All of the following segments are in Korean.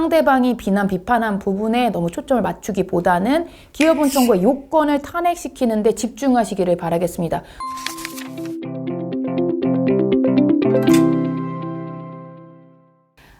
상대방이 비난, 비판한 부분에 너무 초점을 맞추기보다는 기여분 청구의 요건을 탄핵시키는 데 집중하시기를 바라겠습니다.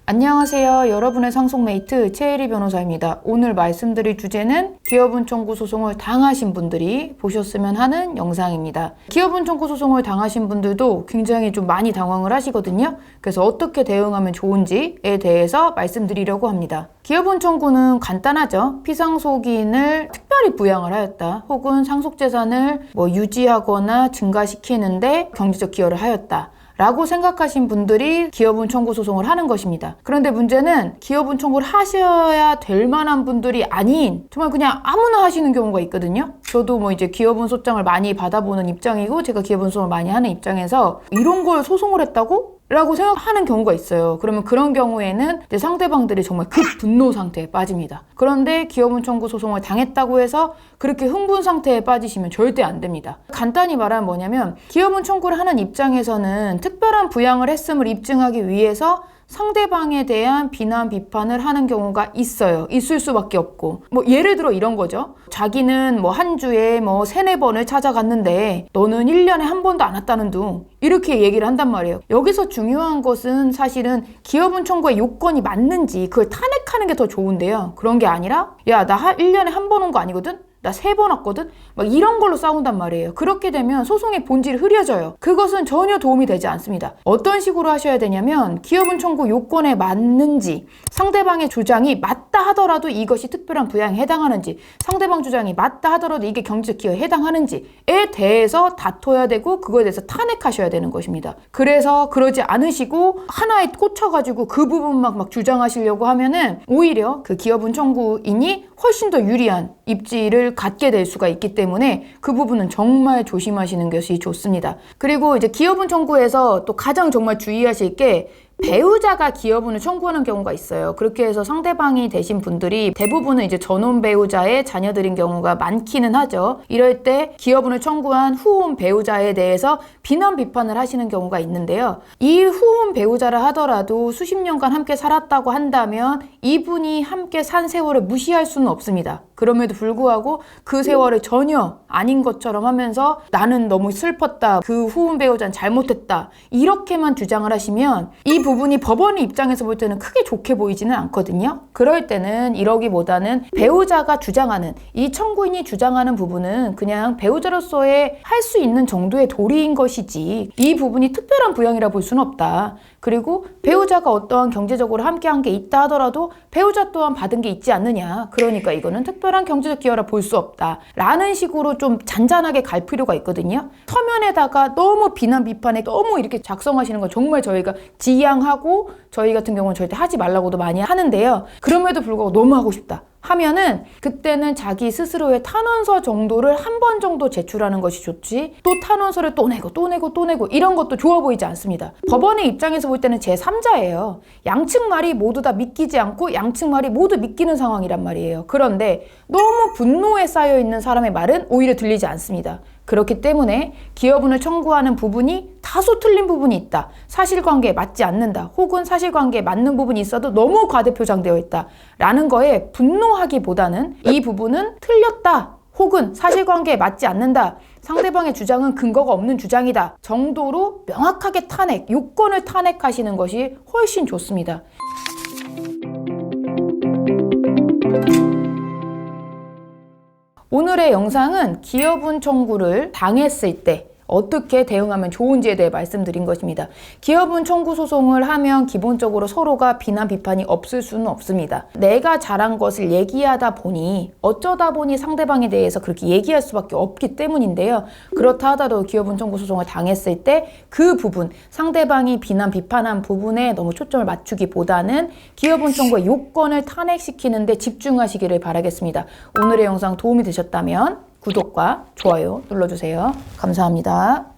안녕하세요. 여러분의 상속메이트 최혜리 변호사입니다. 오늘 말씀드릴 주제는 기여분 청구 소송을 당하신 분들이 보셨으면 하는 영상입니다. 기여분 청구 소송을 당하신 분들도 굉장히 좀 많이 당황을 하시거든요. 그래서 어떻게 대응하면 좋은지에 대해서 말씀드리려고 합니다. 기여분 청구는 간단하죠. 피상속인을 특별히 부양을 하였다. 혹은 상속재산을 유지하거나 증가시키는데 경제적 기여를 하였다. 라고 생각하신 분들이 기여분 청구 소송을 하는 것입니다. 그런데 문제는 기여분 청구를 하셔야 될 만한 분들이 아닌 정말 그냥 아무나 하시는 경우가 있거든요. 저도 이제 기여분 소장을 많이 받아보는 입장이고 제가 기여분 소송을 많이 하는 입장에서 이런 걸 소송을 했다고? 라고 생각하는 경우가 있어요. 그러면 그런 경우에는 이제 상대방들이 정말 급 분노 상태에 빠집니다. 그런데 기여분 청구 소송을 당했다고 해서 그렇게 흥분 상태에 빠지시면 절대 안 됩니다. 간단히 말하면 뭐냐면 기여분 청구를 하는 입장에서는 특별한 부양을 했음을 입증하기 위해서 상대방에 대한 비난, 비판을 하는 경우가 있어요. 있을 수밖에 없고. 예를 들어 이런 거죠. 자기는 한 주에 3-4번을 찾아갔는데 너는 1년에 한 번도 안 왔다는 둥. 이렇게 얘기를 한단 말이에요. 여기서 중요한 것은 사실은 기여분 청구의 요건이 맞는지 그걸 탄핵하는 게 더 좋은데요. 그런 게 아니라 야, 나 1년에 한 번 온 거 아니거든? 나 3번 왔거든? 이런 걸로 싸운단 말이에요. 그렇게 되면 소송의 본질이 흐려져요. 그것은 전혀 도움이 되지 않습니다. 어떤 식으로 하셔야 되냐면 기여분 청구 요건에 맞는지, 상대방의 주장이 맞다 하더라도 이것이 특별한 부양에 해당하는지, 상대방 주장이 맞다 하더라도 이게 경제적 기여에 해당하는지에 대해서 다퉈야 되고 그거에 대해서 탄핵하셔야 되는 것입니다. 그래서 그러지 않으시고 하나에 꽂혀가지고 그 부분만 막 주장하시려고 하면은 오히려 그 기여분 청구인이 훨씬 더 유리한 입지를 갖게 될 수가 있기 때문에 그 부분은 정말 조심하시는 것이 좋습니다. 그리고 이제 기여분 청구에서 또 가장 정말 주의하실 게 배우자가 기여분을 청구하는 경우가 있어요. 그렇게 해서 상대방이 되신 분들이 대부분은 이제 전혼 배우자의 자녀들인 경우가 많기는 하죠. 이럴 때 기여분을 청구한 후혼 배우자에 대해서 비난 비판을 하시는 경우가 있는데요. 이 후혼 배우자라 하더라도 수십 년간 함께 살았다고 한다면 이분이 함께 산 세월을 무시할 수는 없습니다. 그럼에도 불구하고 그 세월을 전혀 아닌 것처럼 하면서 나는 너무 슬펐다. 그 후혼 배우자는 잘못했다. 이렇게만 주장을 하시면 이 부분이 법원의 입장에서 볼 때는 크게 좋게 보이지는 않거든요. 그럴 때는 이러기보다는 배우자가 주장하는, 이 청구인이 주장하는 부분은 그냥 배우자로서의 할 수 있는 정도의 도리인 것이지 이 부분이 특별한 부양이라 볼 수는 없다. 그리고 배우자가 어떠한 경제적으로 함께한 게 있다 하더라도 배우자 또한 받은 게 있지 않느냐. 그러니까 이거는 특별한 경제적 기여라 볼 수 없다. 라는 식으로 좀 잔잔하게 갈 필요가 있거든요. 서면에다가 너무 비난 비판에 너무 이렇게 작성하시는 건 정말 저희가 지양하고 저희 같은 경우는 절대 하지 말라고도 많이 하는데요. 그럼에도 불구하고 너무 하고 싶다 하면은 그때는 자기 스스로의 탄원서 정도를 한 번 정도 제출하는 것이 좋지, 또 탄원서를 또 내고 이런 것도 좋아 보이지 않습니다. 법원의 입장에서 볼 때는 제3자예요. 양측 말이 모두 다 믿기지 않고 양측 말이 모두 믿기는 상황이란 말이에요. 그런데 너무 분노에 쌓여 있는 사람의 말은 오히려 들리지 않습니다. 그렇기 때문에 기여분을 청구하는 부분이 다소 틀린 부분이 있다. 사실관계에 맞지 않는다. 혹은 사실관계에 맞는 부분이 있어도 너무 과대표장되어 있다. 라는 거에 분노하기보다는 이 부분은 틀렸다. 혹은 사실관계에 맞지 않는다. 상대방의 주장은 근거가 없는 주장이다. 정도로 명확하게 탄핵, 요건을 탄핵하시는 것이 훨씬 좋습니다. 오늘의 영상은 기여분 청구를 당했을 때 어떻게 대응하면 좋은지에 대해 말씀드린 것입니다. 기여분 청구 소송을 하면 기본적으로 서로가 비난 비판이 없을 수는 없습니다. 내가 잘한 것을 얘기하다 보니 어쩌다 보니 상대방에 대해서 그렇게 얘기할 수밖에 없기 때문인데요. 그렇다 하더라도 기여분 청구 소송을 당했을 때 그 부분, 상대방이 비난 비판한 부분에 너무 초점을 맞추기보다는 기여분 청구의 요건을 탄핵시키는 데 집중하시기를 바라겠습니다. 오늘의 영상 도움이 되셨다면 구독과 좋아요 눌러주세요. 감사합니다.